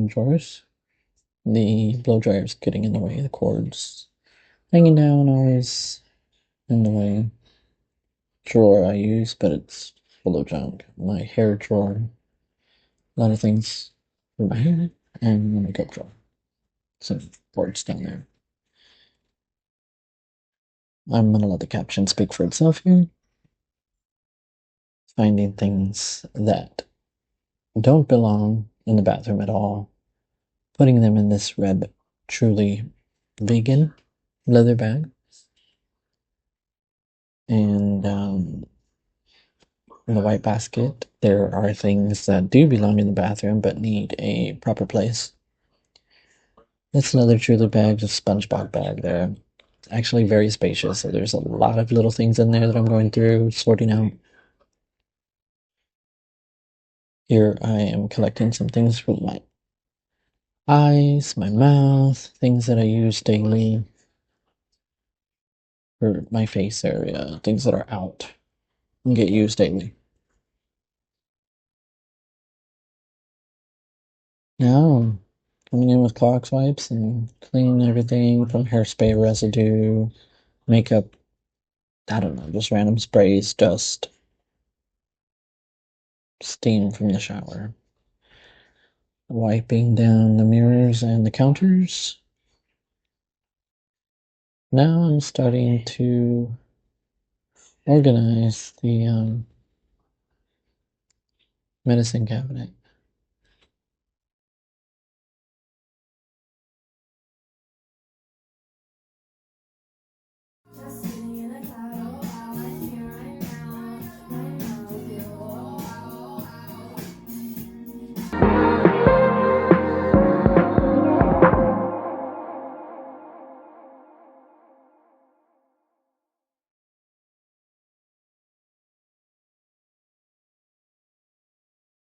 doing chores. The blow dryer is getting in the way. The cord's hanging down, always in the way. Drawer I use, but it's full of junk. My hair drawer, a lot of things for my hair, and my makeup drawer. Some boards down there. I'm gonna let the caption speak for itself here. Finding things that don't belong in the bathroom at all, putting them in this red, truly vegan leather bag, and in the white basket, there are things that do belong in the bathroom but need a proper place. That's another truly bag, just SpongeBob bag there. It's actually very spacious, so there's a lot of little things in there that I'm going through, sorting out. Here I am collecting some things for my eyes, my mouth, things that I use daily for my face area, things that are out and get used daily. Now, coming in with Clorox wipes and cleaning everything from hairspray residue, makeup, I don't know, just random sprays, dust, steam from the shower. Wiping down the mirrors and the counters. Now I'm starting to organize the medicine cabinet.